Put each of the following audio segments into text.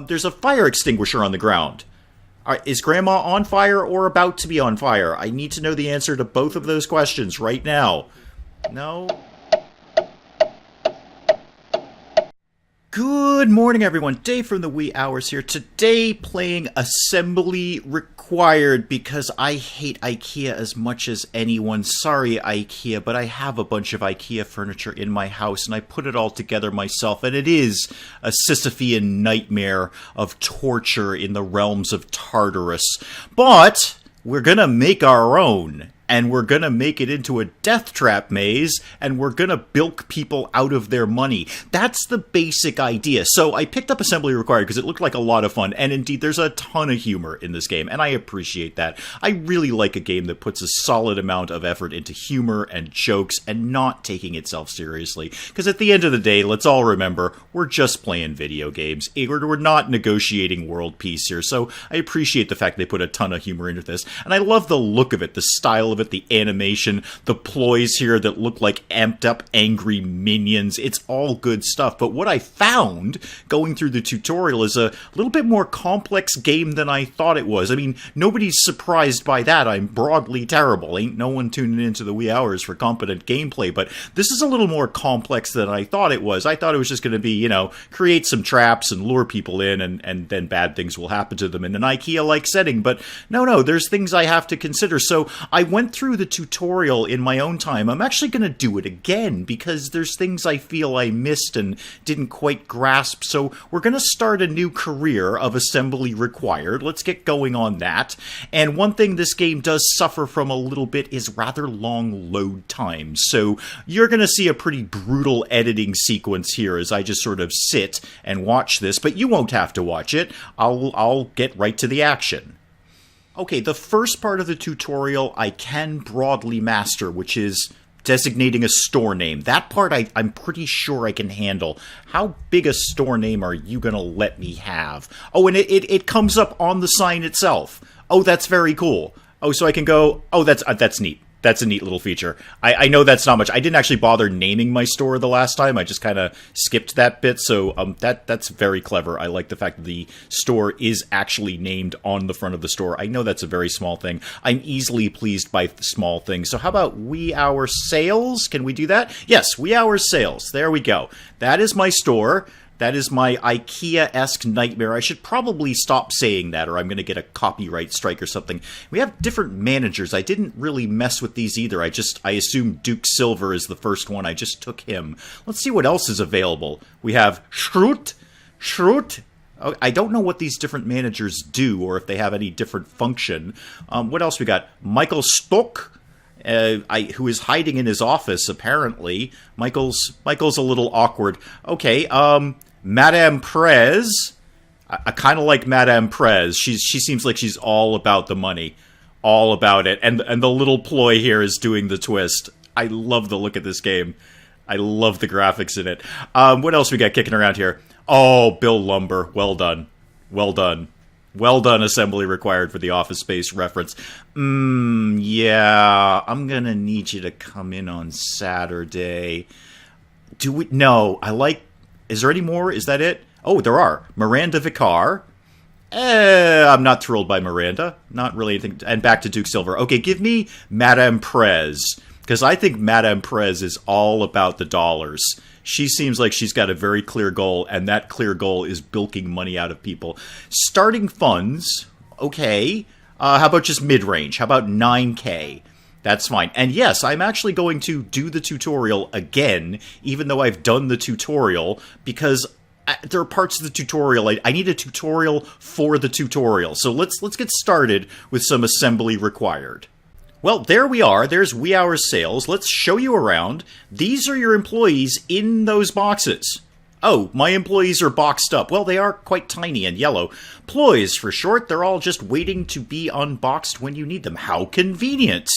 There's a fire extinguisher on the ground. Is Grandma on fire or about to be on fire? I need to know the answer to both of those questions right now. No? Good morning, everyone. Dave from the wee hours here. Today, playing Assembly Required because I hate IKEA as much as anyone. Sorry, IKEA, but I have a bunch of IKEA furniture in my house, and I put it all together myself, and it is a Sisyphean nightmare of torture in the realms of Tartarus. But we're gonna make our own. And we're going to make it into a death trap maze, and we're going to bilk people out of their money. That's the basic idea. So I picked up Assembly Required because it looked like a lot of fun, and indeed there's a ton of humor in this game, and I appreciate that. I really like a game that puts a solid amount of effort into humor and jokes and not taking itself seriously. Because at the end of the day, let's all remember, we're just playing video games. We're not negotiating world peace here, so I appreciate the fact they put a ton of humor into this. And I love the look of it, the style of it, the animation, the ploys here that look like amped up angry minions. It's all good stuff. But what I found going through the tutorial is a little bit more complex game than I thought it was. I mean, nobody's surprised by that. I'm broadly terrible. Ain't no one tuning into the wee hours for competent gameplay, but this is a little more complex than I thought it was. I thought it was just going to be, you know, create some traps and lure people in, and then bad things will happen to them in an IKEA-like setting. But no, there's things I have to consider. So I went through the tutorial in my own time. I'm actually going to do it again because there's things I feel I missed and didn't quite grasp. So we're going to start a new career of Assembly Required. Let's get going on that. And one thing this game does suffer from a little bit is rather long load times. So you're going to see a pretty brutal editing sequence here as I just sort of sit and watch this, but you won't have to watch it. I'll get right to the action. Okay, the first part of the tutorial I can broadly master, which is designating a store name. That part I'm pretty sure I can handle. How big a store name are you going to let me have? Oh, and it comes up on the sign itself. Oh, that's very cool. Oh, so I can go, oh, that's neat. That's a neat little feature. I know that's not much. I didn't actually bother naming my store the last time. I just kind of skipped that bit, so that's very clever. I like the fact that the store is actually named on the front of the store. I know that's a very small thing. I'm easily pleased by small things. So how about wee hour sales? Can we do that? Yes, wee hour sales. There we go. That is my store. That is my IKEA-esque nightmare. I should probably stop saying that or I'm going to get a copyright strike or something. We have different managers. I didn't really mess with these either. I assume Duke Silver is the first one. I just took him. Let's see what else is available. We have Schrute. Oh, I don't know what these different managers do or if they have any different function. What else we got? Michael Stock. Who is hiding in his office, apparently. Michael's a little awkward. Okay, Madame Prez. I kind of like Madame Prez. She seems like she's all about the money. All about it. And the little ploy here is doing the twist. I love the look of this game. I love the graphics in it. What else we got kicking around here? Oh, Bill Lumber. Well done. Well done. Well done, Assembly Required for the Office Space reference. Yeah, I'm gonna need you to come in on Saturday. Do we? No, is there any more? Is that it? Oh, there are. Miranda Vicar. I'm not thrilled by Miranda. Not really anything. And back to Duke Silver. Okay, give me Madame Prez. Because I think Madame Prez is all about the dollars. She seems like she's got a very clear goal, and that clear goal is bilking money out of people. Starting funds, okay. How about just mid-range? How about 9K? That's fine. And yes, I'm actually going to do the tutorial again, even though I've done the tutorial, because there are parts of the tutorial. I need a tutorial for the tutorial. So let's get started with some Assembly Required. Well, there we are. There's wee hour sales. Let's show you around. These are your employees in those boxes. Oh, my employees are boxed up. Well, they are quite tiny and yellow. Ploys, for short. They're all just waiting to be unboxed when you need them. How convenient.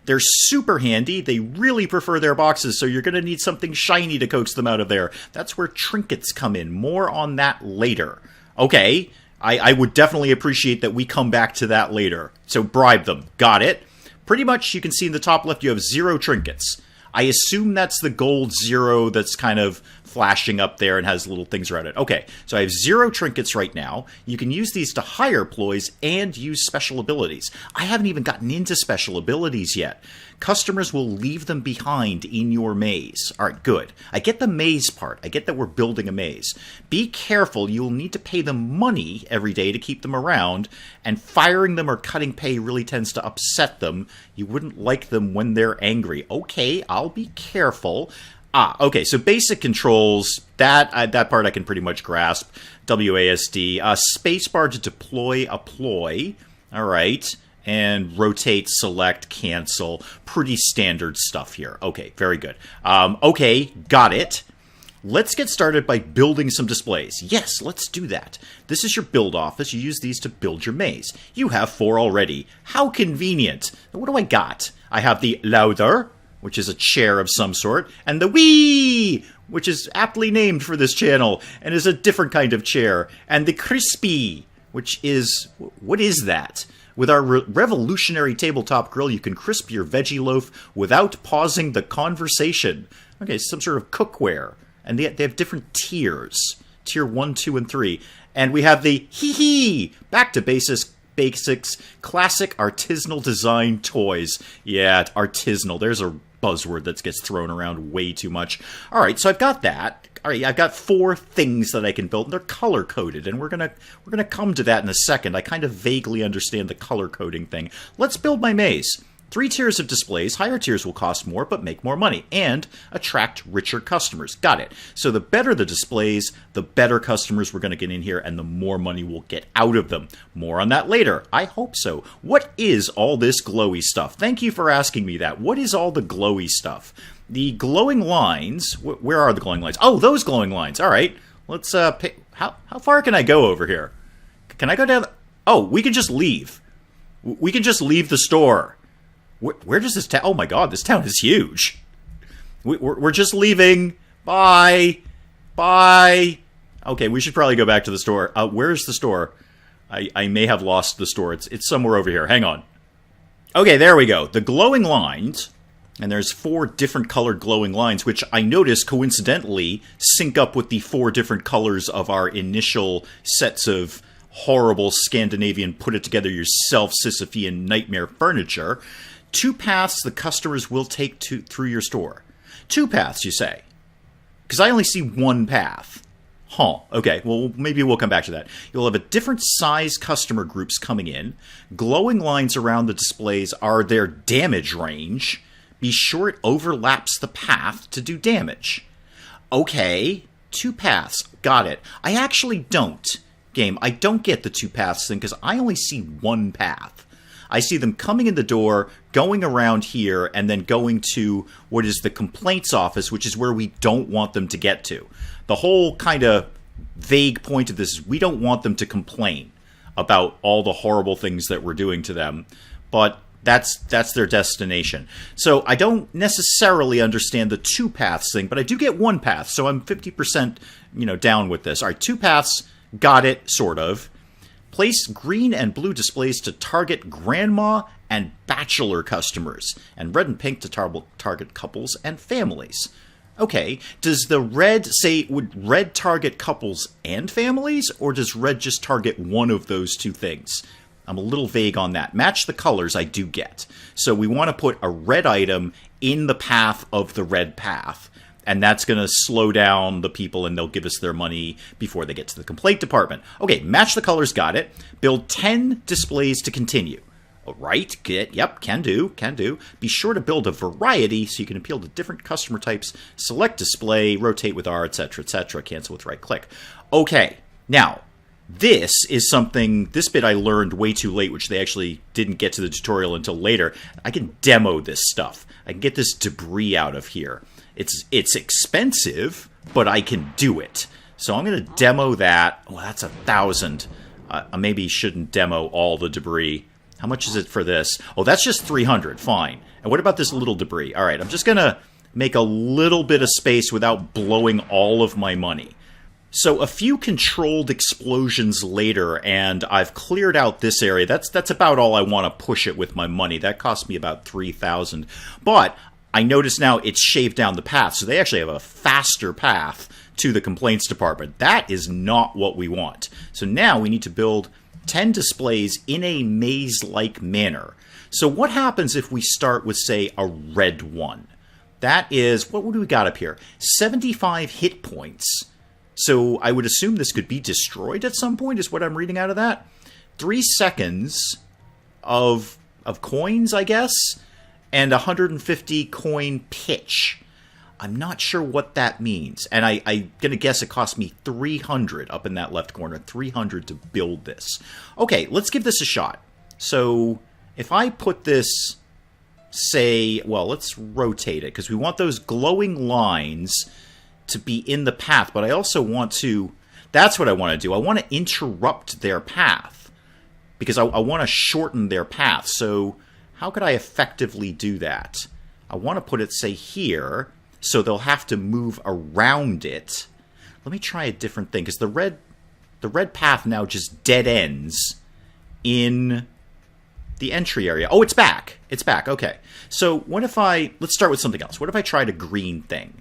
They're super handy. They really prefer their boxes, so you're going to need something shiny to coax them out of there. That's where trinkets come in. More on that later. Okay, I would definitely appreciate that we come back to that later. So bribe them. Got it. Pretty much, you can see in the top left, you have 0 trinkets. I assume that's the gold 0 that's kind of flashing up there and has little things around it. Okay, so I have 0 trinkets right now. You can use these to hire ploys and use special abilities. I haven't even gotten into special abilities yet. Customers will leave them behind in your maze. All right, good. I get the maze part. I get that we're building a maze. Be careful. You'll need to pay them money every day to keep them around, and firing them or cutting pay really tends to upset them. You wouldn't like them when they're angry. Okay, I'll be careful. Okay, so basic controls, that part I can pretty much grasp. WASD, spacebar to deploy a ploy. All right. And rotate, select, cancel. Pretty standard stuff here. Okay, very good. Okay, got it. Let's get started by building some displays. Yes, let's do that. This is your build office. You use these to build your maze. You have 4 already. How convenient. What do I got? I have the louder, which is a chair of some sort, and the wee, which is aptly named for this channel and is a different kind of chair, and the crispy, which is, what is that? With our revolutionary tabletop grill, you can crisp your veggie loaf without pausing the conversation. Okay, some sort of cookware. And they have different tiers. Tier 1, 2, and 3. And we have the hee-hee! Back to basics, classic artisanal design toys. Yeah, artisanal. There's a buzzword that gets thrown around way too much. All right, so I've got that. All right, I've got 4 things that I can build, and they're color-coded, and we're gonna come to that in a second. I kind of vaguely understand the color-coding thing. Let's build my maze. 3 tiers of displays. Higher tiers will cost more, but make more money, and attract richer customers. Got it. So the better the displays, the better customers we're going to get in here, and the more money we'll get out of them. More on that later. I hope so. What is all this glowy stuff? Thank you for asking me that. What is all the glowy stuff? The glowing lines, where are the glowing lines? Oh, those glowing lines. All right. Let's, how far can I go over here? Can I go down? Oh, we can just leave. We can just leave the store. Where does this town? Oh my god, this town is huge. We're just leaving. Bye. Bye. Okay, we should probably go back to the store. Where's the store? I may have lost the store. It's somewhere over here. Hang on. Okay, there we go. The glowing lines. And there's 4 different colored glowing lines, which I notice coincidentally sync up with the 4 different colors of our initial sets of horrible Scandinavian put-it-together-yourself Sisyphean nightmare furniture. 2 paths the customers will take through your store. 2 paths, you say? Because I only see 1 path. Huh. Okay, well, maybe we'll come back to that. You'll have a different size customer groups coming in. Glowing lines around the displays are their damage range. Be sure it overlaps the path to do damage. Okay, 2 paths. Got it. I actually don't, game. I don't get the 2 paths thing because I only see 1 path. I see them coming in the door, going around here, and then going to what is the complaints office, which is where we don't want them to get to. The whole kind of vague point of this is we don't want them to complain about all the horrible things that we're doing to them, but that's their destination. So I don't necessarily understand the 2 paths thing, but I do get 1 path, so I'm 50% down with this. All right, 2 paths, got it, sort of. Place green and blue displays to target grandma and bachelor customers, and red and pink to target couples and families. Okay, does the red say, would red target couples and families, or does red just target one of those 2 things? I'm a little vague on that. Match the colors I do get. So we want to put a red item in the path of the red path. And that's going to slow down the people and they'll give us their money before they get to the complaint department. Okay, match the colors, got it. Build 10 displays to continue. All right, yep, can do. Be sure to build a variety so you can appeal to different customer types. Select display, rotate with R, etc., etc. Cancel with right click. Okay, now, this is something, this bit I learned way too late, which they actually didn't get to the tutorial until later. I can demo this stuff. I can get this debris out of here. It's expensive, but I can do it. So I'm going to demo that. Oh, that's 1,000. I maybe shouldn't demo all the debris. How much is it for this? Oh, that's just 300. Fine. And what about this little debris? All right, I'm just going to make a little bit of space without blowing all of my money. So a few controlled explosions later, and I've cleared out this area. That's about all I want to push it with my money. That cost me about 3,000. But I notice now it's shaved down the path, so they actually have a faster path to the complaints department. That is not what we want. So now we need to build 10 displays in a maze-like manner. So what happens if we start with, say, a red one? That is, what do we got up here? 75 hit points. So I would assume this could be destroyed at some point, is what I'm reading out of that. 3 seconds of coins, I guess, and 150 coin pitch. I'm not sure what that means. And I'm going to guess it cost me 300 up in that left corner. 300 to build this. Okay, let's give this a shot. So if I put this, say, well, let's rotate it, because we want those glowing lines to be in the path. But I also want to, that's what I want to do. I want to interrupt their path, because I want to shorten their path. So how could I effectively do that? I want to put it, say, here, so they'll have to move around it. Let me try a different thing, because the red path now just dead ends in the entry area. Oh, it's back. It's back. Okay. So what if let's start with something else. What if I tried a green thing?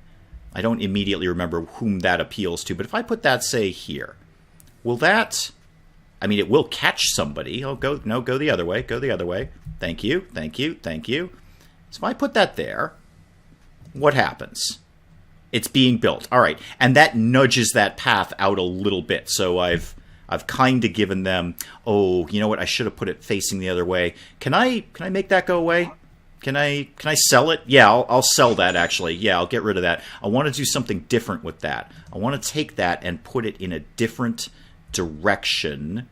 I don't immediately remember whom that appeals to, but if I put that, say, here, will that, I mean, it will catch somebody. Oh, go the other way. Go the other way. Thank you. Thank you. Thank you. So if I put that there, what happens? It's being built. All right. And that nudges that path out a little bit. So I've kind of given them, oh, you know what? I should have put it facing the other way. Can I make that go away? Can I sell it? Yeah, I'll sell that, actually. Yeah, I'll get rid of that. I want to do something different with that. I want to take that and put it in a different direction.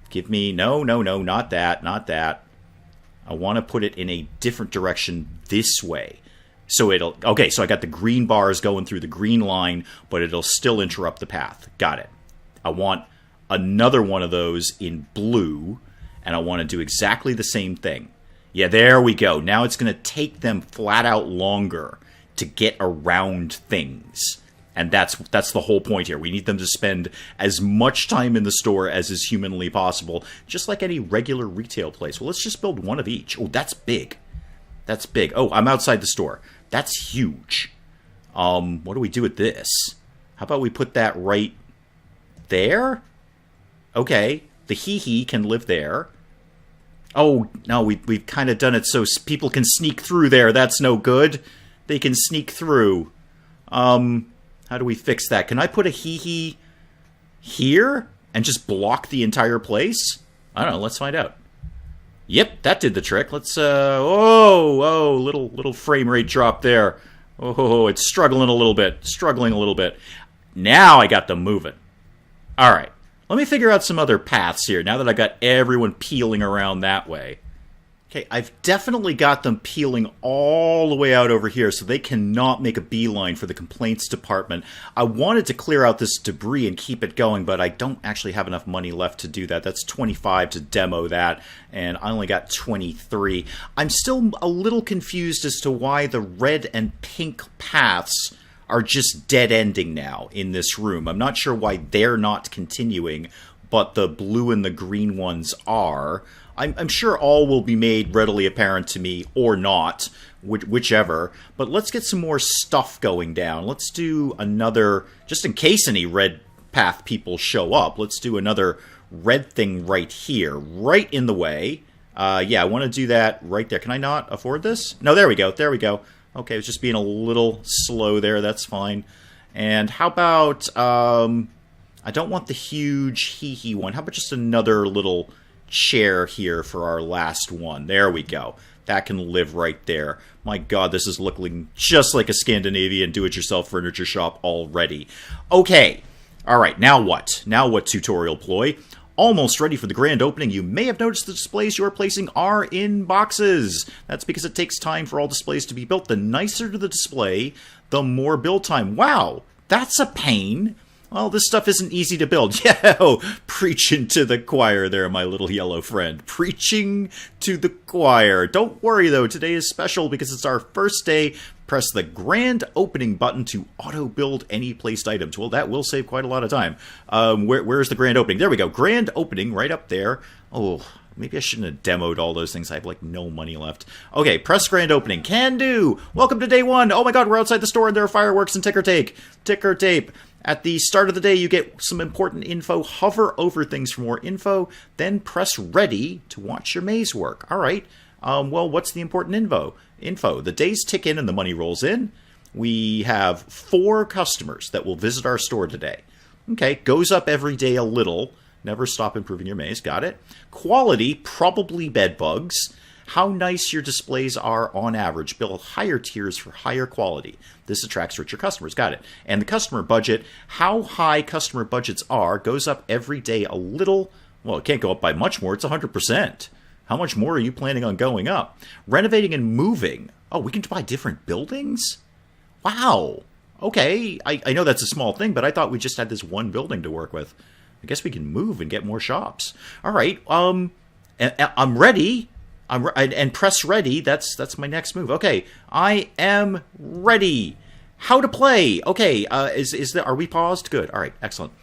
Give me, no, not that, not that. I want to put it in a different direction this way. So okay, so I got the green bars going through the green line, but it'll still interrupt the path. Got it. I want another one of those in blue, and I want to do exactly the same thing. Yeah, there we go. Now it's going to take them flat out longer to get around things. And that's the whole point here. We need them to spend as much time in the store as is humanly possible, just like any regular retail place. Well, let's just build one of each. Oh, that's big. That's big. Oh, I'm outside the store. That's huge. What do we do with this? How about we put that right there? Okay, the hee-hee can live there. Oh, no, we've kind of done it so people can sneak through there. That's no good. They can sneak through. How do we fix that? Can I put a hee-hee here and just block the entire place? I don't know. Let's find out. Yep, that did the trick. Let's, little frame rate drop there. Oh, it's struggling a little bit. Now I got them moving. All right. Let me figure out some other paths here, now that I got everyone peeling around that way. Okay, I've definitely got them peeling all the way out over here, so they cannot make a beeline for the complaints department. I wanted to clear out this debris and keep it going, but I don't actually have enough money left to do that. That's 25 to demo that, and I only got 23. I'm still a little confused as to why the red and pink paths are just dead-ending now in this room. I'm not sure why they're not continuing, but the blue and the green ones are. I'm sure all will be made readily apparent to me, or not, whichever. But let's get some more stuff going down. Let's do another, just in case any red path people show up, let's do another red thing right here, right in the way. Yeah, I want to do that right there. Can I not afford this? No, there we go. Okay, I was just being a little slow there. That's fine. And how about, I don't want the huge hee-hee one. How about just another little chair here for our last one? There we go. That can live right there. My God, this is looking just like a Scandinavian do-it-yourself furniture shop already. Okay. All right, now what? Now what, tutorial ploy? Almost ready for the grand opening. You may have noticed the displays you are placing are in boxes. That's because it takes time for all displays to be built. The nicer the display, the more build time. Wow, that's a pain. Well, this stuff isn't easy to build. Yeah, preaching to the choir there, my little yellow friend. Preaching to the choir. Don't worry, though. Today is special because it's our first day press the grand opening button to auto-build any placed items. Well, that will save quite a lot of time. Where's the grand opening? There we go. Grand opening right up there. Oh, maybe I shouldn't have demoed all those things. I have, like, no money left. Okay, press grand opening. Can do. Welcome to day one. Oh, my God, we're outside the store, and there are fireworks and ticker tape. At the start of the day, you get some important info. Hover over things for more info. Then press ready to watch your maze work. All right. Well, what's the important info? The days tick in and the money rolls in. We have 4 customers that will visit our store today. Okay, goes up every day a little. Never stop improving your maze. Got it. Quality, probably bed bugs. How nice your displays are on average. Build higher tiers for higher quality. This attracts richer customers. Got it. And the customer budget, how high customer budgets are, goes up every day a little. Well, it can't go up by much more. It's 100%. How much more are you planning on going up? Renovating and moving. Oh, we can buy different buildings? Wow. Okay. I know that's a small thing, but I thought we just had this one building to work with. I guess we can move and get more shops. All right. I'm ready. And press ready. That's my next move. Okay. I am ready. How to play. Okay. Are we paused? Good. All right. Excellent.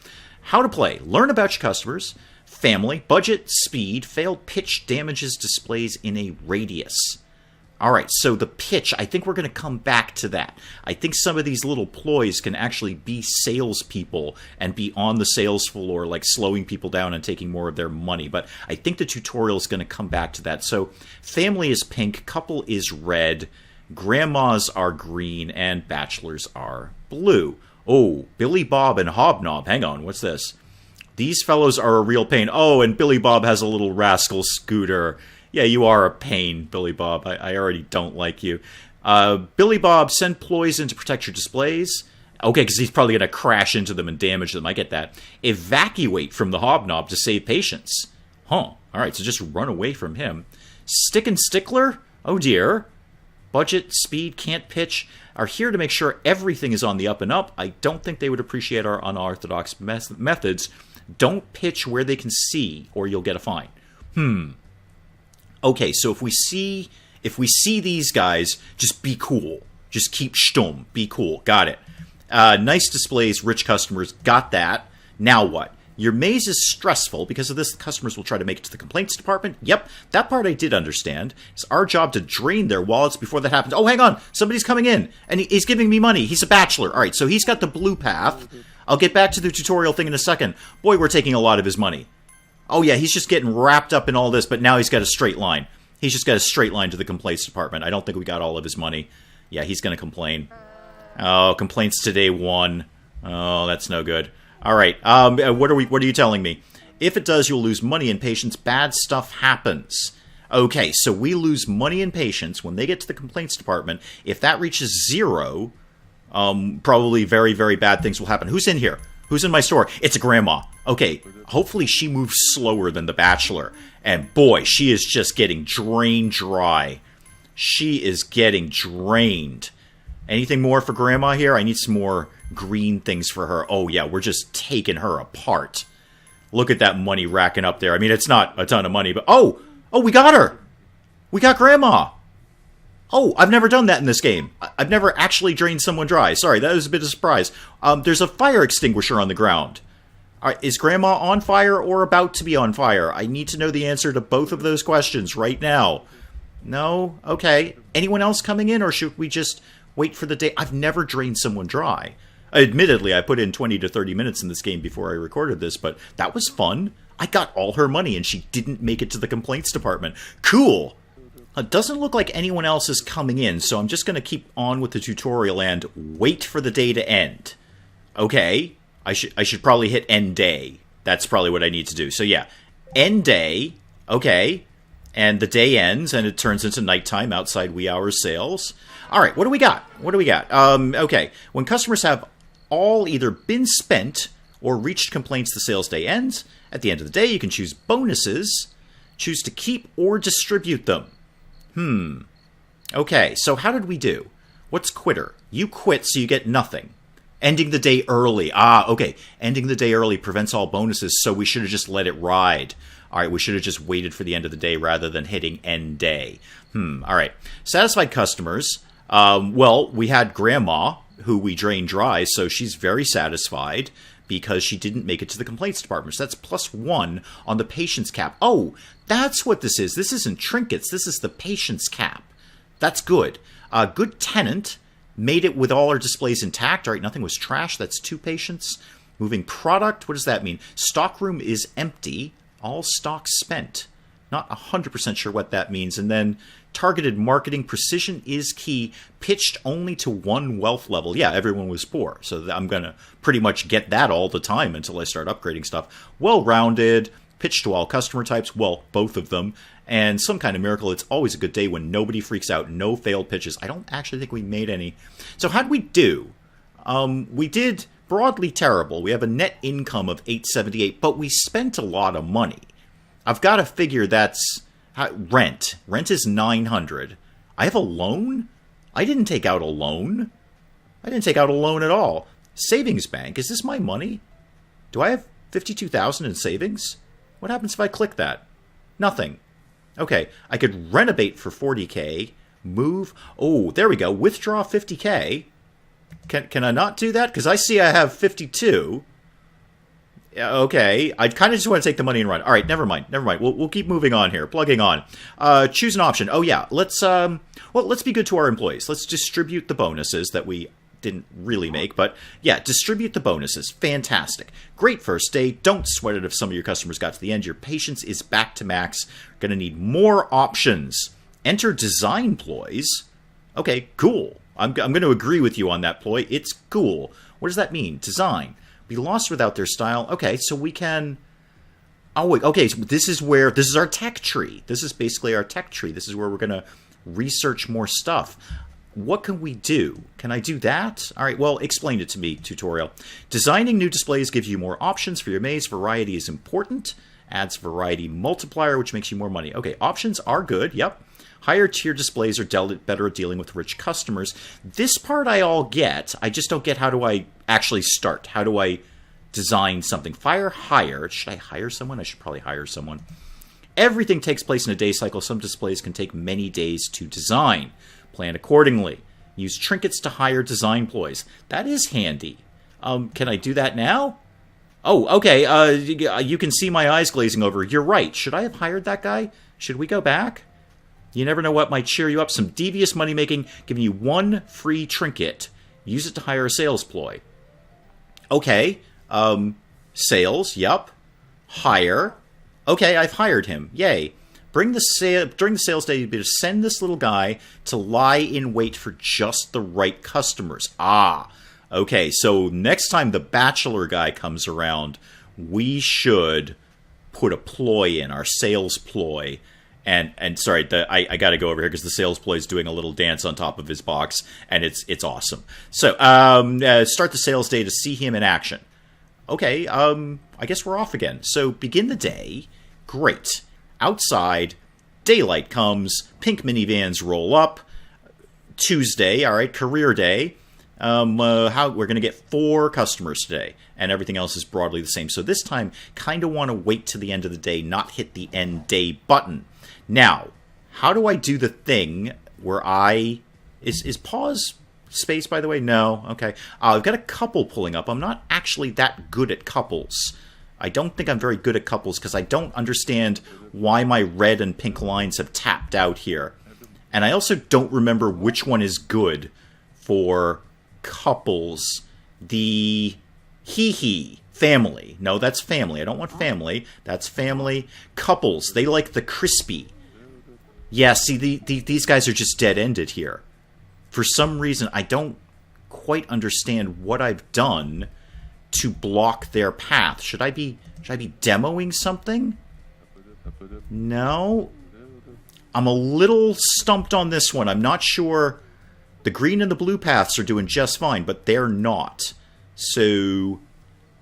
How to play. Learn about your customers. Family, budget, speed, failed pitch damages displays in a radius. All right, so the pitch, I think we're going to come back to that. I think some of these little ploys can actually be salespeople and be on the sales floor, like slowing people down and taking more of their money. But I think the tutorial is going to come back to that. So family is pink, couple is red, grandmas are green, and bachelors are blue. Oh, Billy Bob and Hobnob. Hang on, what's this? These fellows are a real pain. Oh, and Billy Bob has a little rascal scooter. Yeah, you are a pain, Billy Bob. I already don't like you. Billy Bob, send ploys in to protect your displays. Okay, because he's probably going to crash into them and damage them. I get that. Evacuate from the Hobnob to save patience. Huh. All right, so just run away from him. Stick and Stickler? Oh, dear. Budget, speed, can't pitch are here to make sure everything is on the up and up. I don't think they would appreciate our unorthodox methods. Don't pitch where they can see, or you'll get a fine. Okay, so if we see these guys, just be cool. Just keep stum. Be cool. Got it. Nice displays, rich customers. Got that. Now what? Your maze is stressful. Because of this, the customers will try to make it to the complaints department. Yep, that part I did understand. It's our job to drain their wallets before that happens. Oh, hang on. Somebody's coming in, and he's giving me money. He's a bachelor. All right, so he's got the blue path. I'll get back to the tutorial thing in a second. Boy, we're taking a lot of his money. Oh, yeah, he's just getting wrapped up in all this, but now he's got a straight line. He's just got a straight line to the complaints department. I don't think we got all of his money. Yeah, he's going to complain. Oh, complaints today 1. Oh, that's no good. All right, what are you telling me? If it does, you'll lose money and patience. Bad stuff happens. Okay, so we lose money and patience when they get to the complaints department. If that reaches 0... probably very, very bad things will happen. Who's in here? Who's in my store? It's a grandma. Okay, hopefully she moves slower than the bachelor. And boy, she is just getting drained dry. She is getting drained. Anything more for grandma here? I need some more green things for her. Oh yeah, we're just taking her apart. Look at that money racking up there. I mean, it's not a ton of money, but... Oh, we got her! We got grandma! Oh, I've never done that in this game. I've never actually drained someone dry. Sorry, that was a bit of a surprise. There's a fire extinguisher on the ground. Is Grandma on fire or about to be on fire? I need to know the answer to both of those questions right now. No? Okay. Anyone else coming in, or should we just wait for the day? I've never drained someone dry. Admittedly, I put in 20 to 30 minutes in this game before I recorded this, but that was fun. I got all her money and she didn't make it to the complaints department. Cool! It doesn't look like anyone else is coming in, so I'm just going to keep on with the tutorial and wait for the day to end. Okay, I should probably hit end day. That's probably what I need to do. So yeah, end day, okay, and the day ends and it turns into nighttime outside wee hours sales. All right, what do we got? Okay, when customers have all either been spent or reached complaints, the sales day ends. At the end of the day, you can choose bonuses, choose to keep or distribute them. Okay, so how did we do? What's quitter? You quit, so you get nothing. Ending the day early. Okay. Ending the day early prevents all bonuses, so we should have just let it ride. All right, we should have just waited for the end of the day rather than hitting end day. All right. Satisfied customers. Well, we had Grandma, who we drained dry, so she's very satisfied because she didn't make it to the complaints department. So that's +1 on the patience cap. Oh, that's what this is. This isn't trinkets. This is the patience cap. That's good. Good tenant. Made it with all our displays intact. All right, nothing was trashed. That's 2 patience. Moving product. What does that mean? Stockroom is empty. All stock spent. Not 100% sure what that means. And then targeted marketing. Precision is key. Pitched only to 1 wealth level. Yeah, everyone was poor. So I'm going to pretty much get that all the time until I start upgrading stuff. Well-rounded. Pitched to all customer types. Well, both of them. And some kind of miracle. It's always a good day when nobody freaks out. No failed pitches. I don't actually think we made any. So how'd we do? We did broadly terrible. We have a net income of 878, but we spent a lot of money. I've got to figure that's rent. Rent is 900. I have a loan? I didn't take out a loan. I didn't take out a loan at all. Savings bank. Is this my money? Do I have 52,000 in savings? What happens if I click that? Nothing. Okay, I could renovate for 40k, move, oh, there we go, withdraw 50k. Can I not do that? Because I see I have 52. Okay, I kind of just want to take the money and run. All right, never mind. We'll keep moving on here, plugging on. Choose an option. Oh yeah, let's be good to our employees. Let's distribute the bonuses that we didn't really make, but yeah, distribute the bonuses. Fantastic. Great first day. Don't sweat it if some of your customers got to the end. Your patience is back to max. Going to need more options. Enter design ploys. Okay, cool. I'm going to agree with you on that ploy. It's cool. What does that mean? Design. Be lost without their style. Okay, so we can... Oh, wait. Okay, so this is our tech tree. This is basically our tech tree. This is where we're going to research more stuff. What can we do? Can I do that? All right, well, explain it to me, tutorial. Designing new displays gives you more options for your maze. Variety is important. Adds variety multiplier, which makes you more money. Okay, options are good. Yep. Higher tier displays are better at dealing with rich customers. This part I all get. I just don't get how do I actually start. How do I design something? Fire hire. Should I hire someone? I should probably hire someone. Everything takes place in a day cycle. Some displays can take many days to design. Plan accordingly. Use trinkets to hire design ploys. That is handy. Can I do that now? Oh, okay. You can see my eyes glazing over. You're right. Should I have hired that guy? Should we go back? You never know what might cheer you up. Some devious money making, giving you 1 free trinket. Use it to hire a sales ploy. Okay. Sales. Yup. Hire. Okay, I've hired him. Yay. During the sales day, you'd be to send this little guy to lie in wait for just the right customers. Ah, okay. So next time the bachelor guy comes around, we should put a ploy in, our sales ploy. And sorry, I got to go over here because the sales ploy is doing a little dance on top of his box, and it's awesome. So start the sales day to see him in action. Okay, I guess we're off again. So begin the day. Great. Outside, daylight comes, pink minivans roll up. Tuesday, all right, career day. We're going to get 4 customers today, and everything else is broadly the same. So this time, kind of want to wait to the end of the day, not hit the end day button. Now, how do I do the thing where is pause space, by the way? No. Okay. I've got a couple pulling up. I'm not actually that good at couples. I don't think I'm very good at couples because I don't understand why my red and pink lines have tapped out here. And I also don't remember which one is good for couples. The hee-hee. Family. No, that's family. I don't want family. That's family. Couples. They like the crispy. Yeah, see, these guys are just dead-ended here. For some reason, I don't quite understand what I've done to block their path. Should I be demoing something? No. I'm a little stumped on this one. I'm not sure. The green and the blue paths are doing just fine, but they're not. So,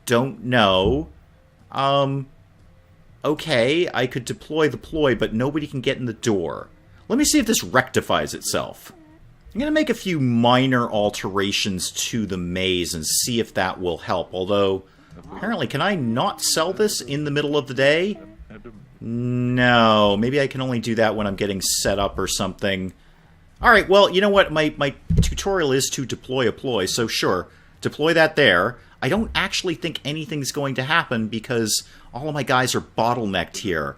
don't know. Okay, I could deploy the ploy, but nobody can get in the door. Let me see if this rectifies itself. I'm going to make a few minor alterations to the maze and see if that will help. Although, apparently, can I not sell this in the middle of the day? No, maybe I can only do that when I'm getting set up or something. All right, well, you know what? My tutorial is to deploy a ploy, so sure, deploy that there. I don't actually think anything's going to happen because all of my guys are bottlenecked here.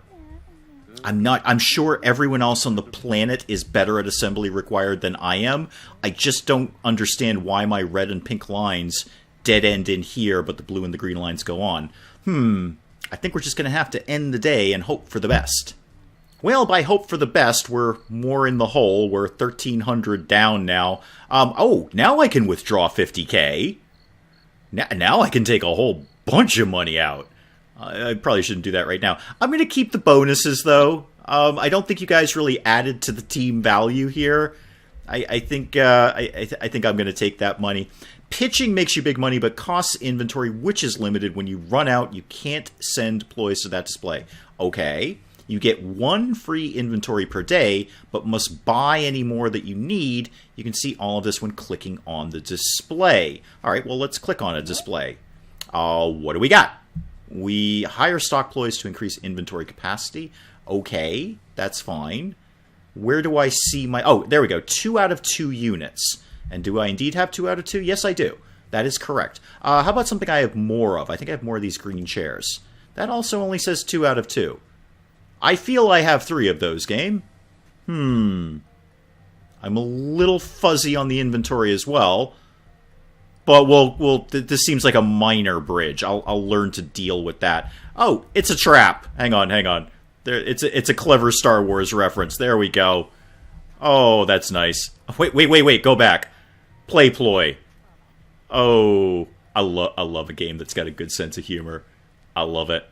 I'm sure everyone else on the planet is better at assembly required than I am. I just don't understand why my red and pink lines dead end in here, but the blue and the green lines go on. I think we're just going to have to end the day and hope for the best. Well, by hope for the best, we're more in the hole. We're 1,300 down now. Oh, now I can withdraw 50k. Now I can take a whole bunch of money out. I probably shouldn't do that right now. I'm going to keep the bonuses, though. I don't think you guys really added to the team value here. I think I'm going to take that money. Pitching makes you big money, but costs inventory, which is limited. When you run out, you can't send ploys to that display. Okay. You get 1 free inventory per day, but must buy any more that you need. You can see all of this when clicking on the display. All right, well, let's click on a display. What do we got? We hire stock ploys to increase inventory capacity. Okay, that's fine. Where do I see my... Oh, there we go. 2 out of 2 units. And do I indeed have 2 out of 2? Yes, I do. That is correct. How about something I have more of? I think I have more of these green chairs. That also only says 2 out of 2. I feel I have 3 of those, game. I'm a little fuzzy on the inventory as well. But this seems like a minor bridge. I'll learn to deal with that. Oh, it's a trap. Hang on. There, it's a clever Star Wars reference. There we go. Oh, that's nice. Wait. Go back. Play ploy. Oh, I love a game that's got a good sense of humor. I love it.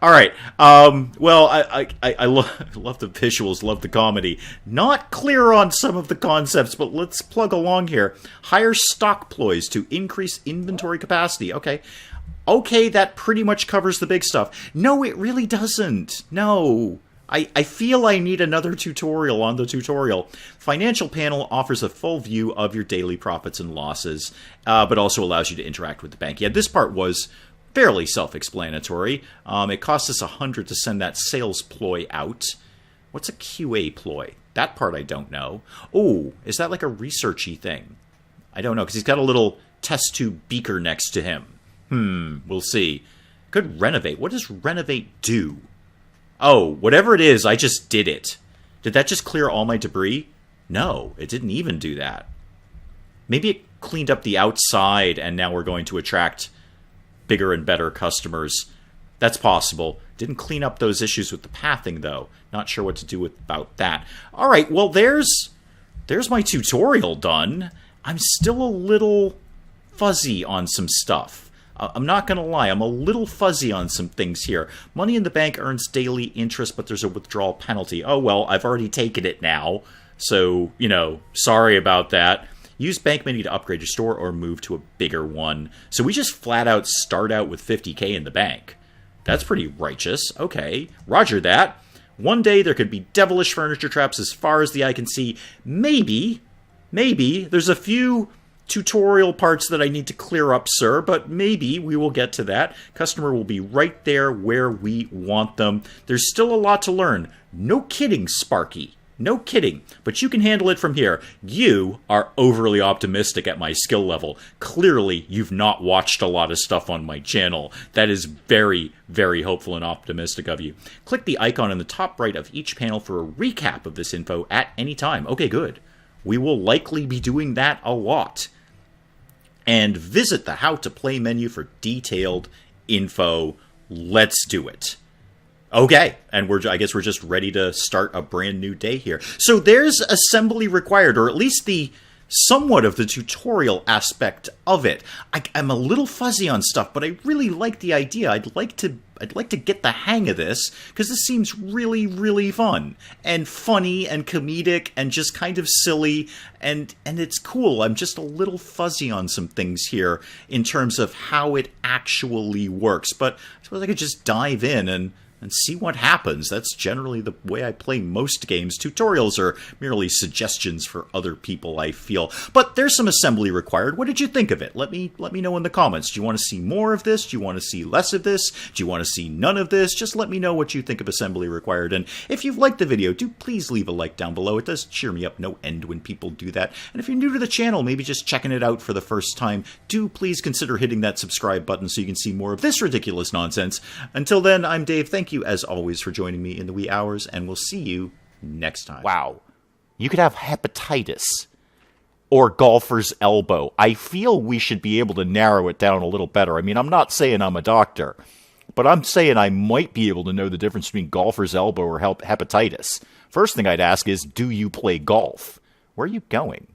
All right. Well, I love the visuals, love the comedy. Not clear on some of the concepts, but let's plug along here. Hire stock ploys to increase inventory capacity. Okay, that pretty much covers the big stuff. No, it really doesn't. No. I feel I need another tutorial on the tutorial. Financial panel offers a full view of your daily profits and losses, but also allows you to interact with the bank. Yeah, this part was fairly self-explanatory. It costs us 100 to send that sales ploy out. What's a QA ploy? That part I don't know. Oh, is that like a researchy thing? I don't know, because he's got a little test tube beaker next to him. We'll see. Could renovate. What does renovate do? Oh, whatever it is, I just did it. Did that just clear all my debris? No, it didn't even do that. Maybe it cleaned up the outside, and now we're going to attract bigger and better customers. That's possible. Didn't clean up those issues with the pathing, though. Not sure what to do about that. All right, well, there's my tutorial done. I'm still a little fuzzy on some stuff. I'm not going to lie. I'm a little fuzzy on some things here. Money in the bank earns daily interest, but there's a withdrawal penalty. Oh, well, I've already taken it now. So, sorry about that. Use bank money to upgrade your store or move to a bigger one. So we just flat out start out with 50k in the bank. That's pretty righteous. Okay, roger that. One day there could be devilish furniture traps as far as the eye can see. Maybe. There's a few tutorial parts that I need to clear up, sir, but maybe we will get to that. Customer will be right there where we want them. There's still a lot to learn. No kidding, Sparky. No kidding, but you can handle it from here. You are overly optimistic at my skill level. Clearly, you've not watched a lot of stuff on my channel. That is very, very hopeful and optimistic of you. Click the icon in the top right of each panel for a recap of this info at any time. Okay, good. We will likely be doing that a lot. And visit the How to Play menu for detailed info. Let's do it. Okay, and I guess we're just ready to start a brand new day here. So there's assembly required, or at least the somewhat of the tutorial aspect of it. I'm a little fuzzy on stuff, but I really like the idea. I'd like to get the hang of this, because this seems really, really fun and funny and comedic and just kind of silly, and it's cool. I'm just a little fuzzy on some things here in terms of how it actually works, but I suppose I could just dive in and and see what happens. That's generally the way I play most games. Tutorials are merely suggestions for other people, I feel. But there's some assembly required. What did you think of it? Let me know in the comments. Do you want to see more of this? Do you want to see less of this? Do you want to see none of this? Just let me know what you think of assembly required. And if you've liked the video, do please leave a like down below. It does cheer me up no end when people do that. And if you're new to the channel, maybe just checking it out for the first time, do please consider hitting that subscribe button so you can see more of this ridiculous nonsense. Until then, I'm Dave. Thank you, as always, for joining me in the wee hours, and we'll see you next time. Wow. You could have hepatitis or golfer's elbow. I feel we should be able to narrow it down a little better. I mean, I'm not saying I'm a doctor, but I'm saying I might be able to know the difference between golfer's elbow or hepatitis. First thing I'd ask is, do you play golf? Where are you going?